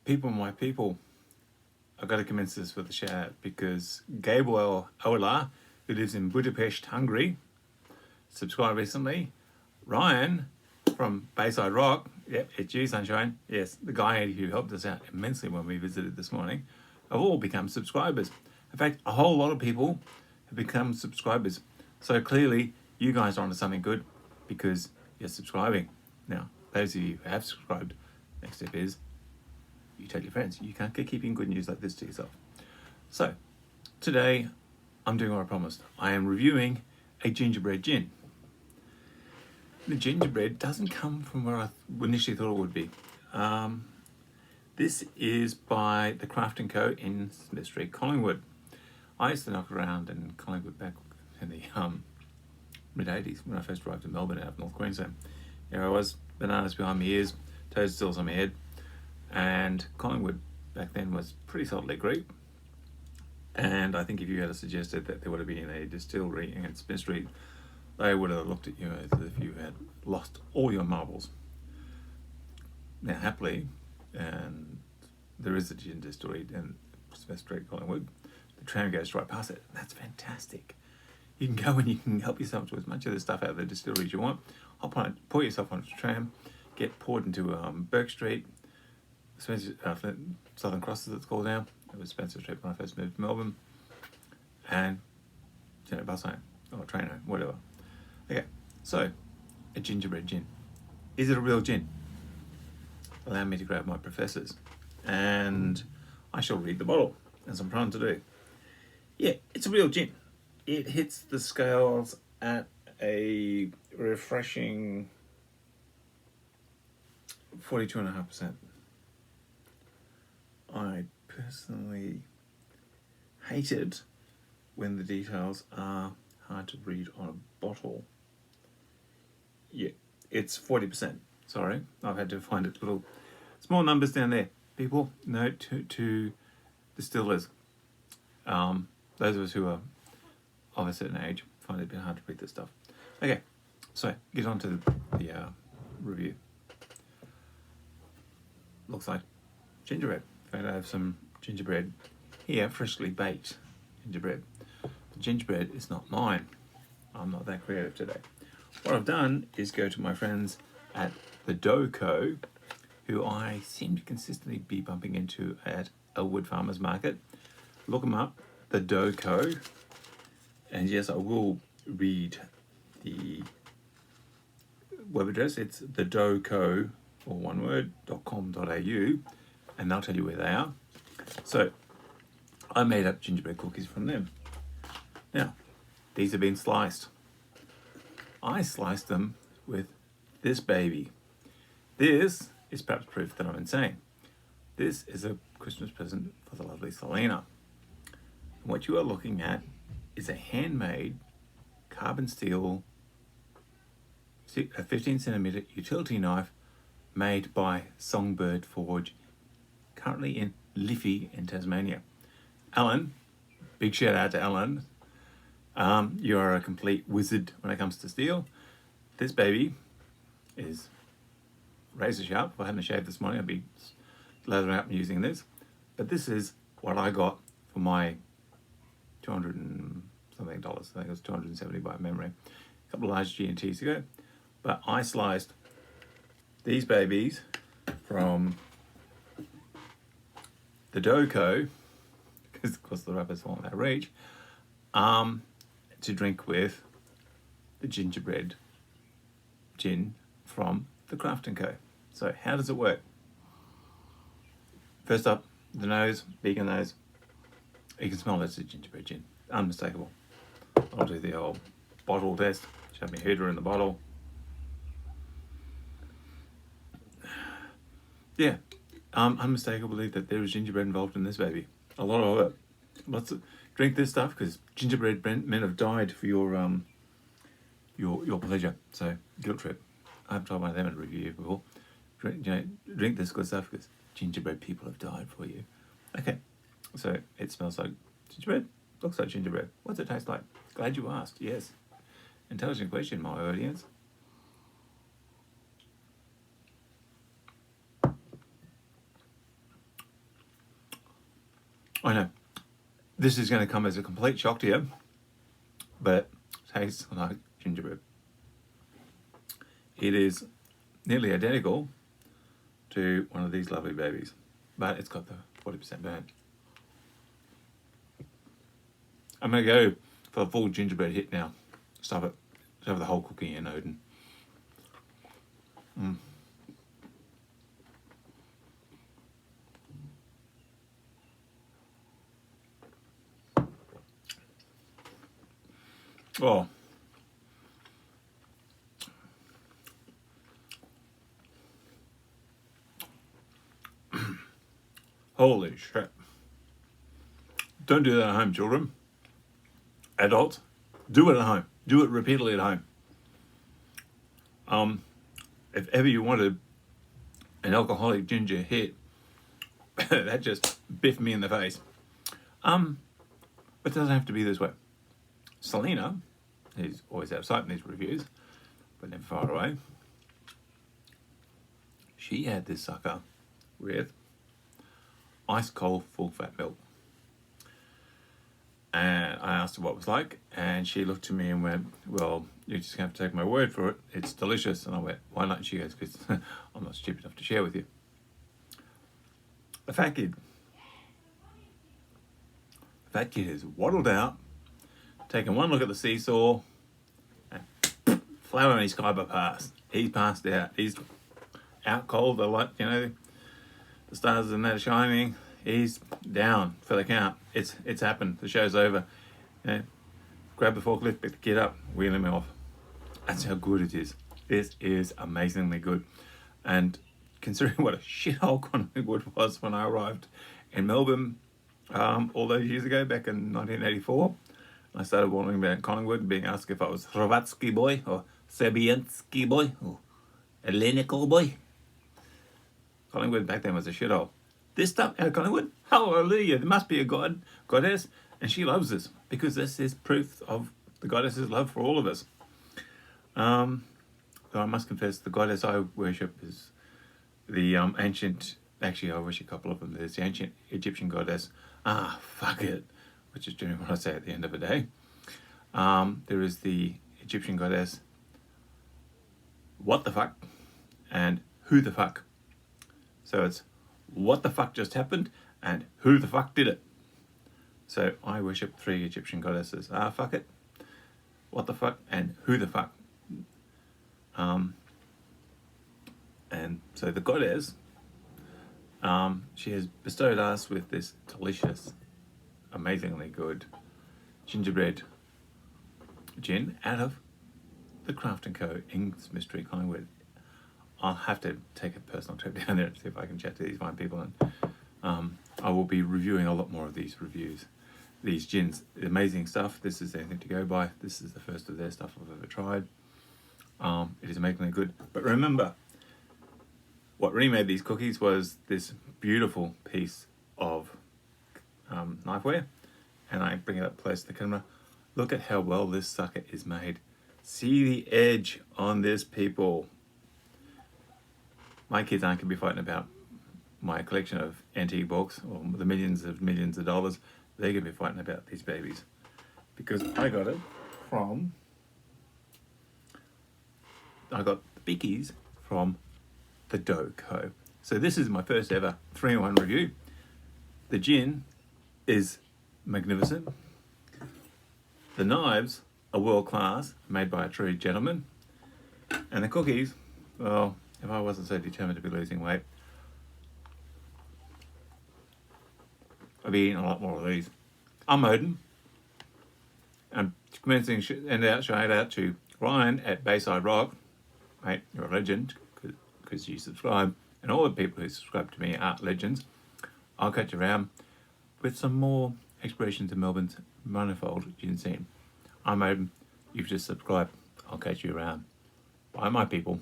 my people, I've got to commence this with a shout out because Gabriel Ola, who lives in Budapest, Hungary, subscribed recently. Ryan from Bayside Rock, yep, it's you, Sunshine. Yes, the guy who helped us out immensely when we visited this morning, have all become subscribers. In fact, a whole lot of people have become subscribers. So clearly, you guys are onto something good because you're subscribing. Now, those of you who have subscribed, next step is you tell your friends. You can't keep keeping good news like this to yourself. So, today, I'm doing what I promised. I am reviewing a gingerbread gin. The gingerbread doesn't come from where I initially thought it would be. This is by the Craft & Co. in Smith Street, Collingwood. I used to knock around in Collingwood back in the mid-80s when I first arrived in Melbourne out of North Queensland. Here I was, bananas behind my ears, toadstools on my head, and Collingwood back then was pretty solidly Greek. And I think if you had suggested that there would have been a distillery in Smith Street, they would have looked at you as if you had lost all your marbles. Now, happily, and there is a gin distillery in Smith Street, Collingwood. The tram goes right past it. That's fantastic. You can go and you can help yourself to as much of the stuff out of the distillery as you want. Hop on it, pour yourself on a tram, get poured into Burke Street, Southern Cross as it's called now. It was Spencer Street when I first moved to Melbourne. And, bus home, or train home, whatever. Okay, so, a gingerbread gin. Is it a real gin? Allow me to grab my professors and I shall read the bottle, as I'm trying to do. Yeah, it's a real gin. It hits the scales at a refreshing 42.5%. I personally hate it when the details are hard to read on a bottle. Yeah, it's 40%. Sorry, I've had to find it little small numbers down there. People, note to distillers. Those of us who are of a certain age find it a bit hard to read this stuff. Okay, so get on to the review. Looks like gingerbread. In fact, I have some gingerbread here, freshly baked gingerbread. The gingerbread is not mine. I'm not that creative today. What I've done is go to my friends at the Dough Co., who I seem to consistently be bumping into at Elwood Farmers Market. Look them up, the Dough Co. And yes, I will read the web address. It's thedoughco, or one word, .com.au, and they'll tell you where they are. So, I made up gingerbread cookies from them. Now, these have been sliced. I sliced them with this baby. This is perhaps proof that I'm insane. This is a Christmas present for the lovely Selena. And what you are looking at is a handmade carbon steel, a 15 centimeter utility knife made by Songbird Forge, currently in Liffey in Tasmania. Alan, big shout out to Alan. You are a complete wizard when it comes to steel. This baby is razor sharp. If I hadn't shaved this morning, I'd be lathering up and using this. But this is what I got for my $200 and something. I think it was $270 by memory. A couple of large G&Ts ago. But I sliced these babies from the Dough Co., because of course the wrapper's fallen out of reach, to drink with the gingerbread gin from the Craft & Co. So how does it work? First up, the nose, vegan nose. You can smell it's a gingerbread gin. Unmistakable. I'll do the old bottle test. Shove my heater in the bottle. Yeah, unmistakably that there is gingerbread involved in this baby. A lot of it. Lots of drink this stuff because gingerbread men have died for your pleasure. So guilt trip. I've tried one of them in a review before. Drink this good stuff because gingerbread people have died for you. Okay, so it smells like gingerbread. Looks like gingerbread. What's it taste like? Glad you asked. Yes, intelligent question, my audience. I know this is going to come as a complete shock to you, but it tastes like gingerbread. It is nearly identical to one of these lovely babies, but it's got the 40% burn. I'm going to go for the full gingerbread hit now. Stuff it. Shove the whole cookie in, Odin. Oh. Holy shit. Don't do that at home, children. Adults, do it at home. Do it repeatedly at home. If ever you wanted an alcoholic ginger hit, that just biffed me in the face. But it doesn't have to be this way. Selena, who's always out of sight in these reviews, but never far away, she had this sucker with ice cold full fat milk. And I asked her what it was like, and she looked at me and went, well, you're just going to have to take my word for it. It's delicious. And I went, why not? She goes, because I'm not stupid enough to share with you. The fat kid has waddled out, taken one look at the seesaw, and flat on his skybar passed. He's passed out. He's out cold. The light, the stars and that are shining. He's down for the count. It's happened. The show's over. Grab the forklift, pick the kid up, wheel him off. That's how good it is. This is amazingly good. And considering what a shithole Collingwood was when I arrived in Melbourne all those years ago, back in 1984, I started wandering about Collingwood, being asked if I was Hrvatsky boy or Serbiansky boy or Hellenical boy. Collingwood back then was a shithole. This stuff out of Collingwood, hallelujah, there must be a goddess, and she loves us, because this is proof of the goddess's love for all of us. Though I must confess, the goddess I worship is the ancient, actually I worship a couple of them. There's the ancient Egyptian goddess, fuck it, which is generally what I say at the end of the day. There is the Egyptian goddess, what the fuck, and who the fuck. So it's what the fuck just happened, and who the fuck did it. So I worship 3 Egyptian goddesses. Fuck it, what the fuck, and who the fuck. And so the goddess, she has bestowed us with this delicious, amazingly good gingerbread gin out of the Craft & Co. Inks Mystery Collingwood. I'll have to take a personal trip down there and see if I can chat to these fine people, and I will be reviewing a lot more of these reviews. These gins, amazing stuff. This is anything to go by. This is the first of their stuff I've ever tried. It is amazingly good. But remember, what really made these cookies was this beautiful piece of knifeware, and I bring it up close to the camera. Look at how well this sucker is made. See the edge on this, people. My kids aren't going to be fighting about my collection of antique books or the millions of dollars. They're going to be fighting about these babies, because I got the bickies from the Dough Co. So this is my first ever 3-in-1 review. The gin is magnificent. The knives are world class, made by a true gentleman. And the cookies, well, if I wasn't so determined to be losing weight, I'd be eating a lot more of these. I'm Odin. I'm commencing shout out to Ryan at Bayside Rock. Mate, you're a legend, because you subscribe, and all the people who subscribe to me are legends. I'll catch you around with some more explorations of Melbourne's manifold gin scene. I'm Odin. You've just subscribed. I'll catch you around. Bye, my people.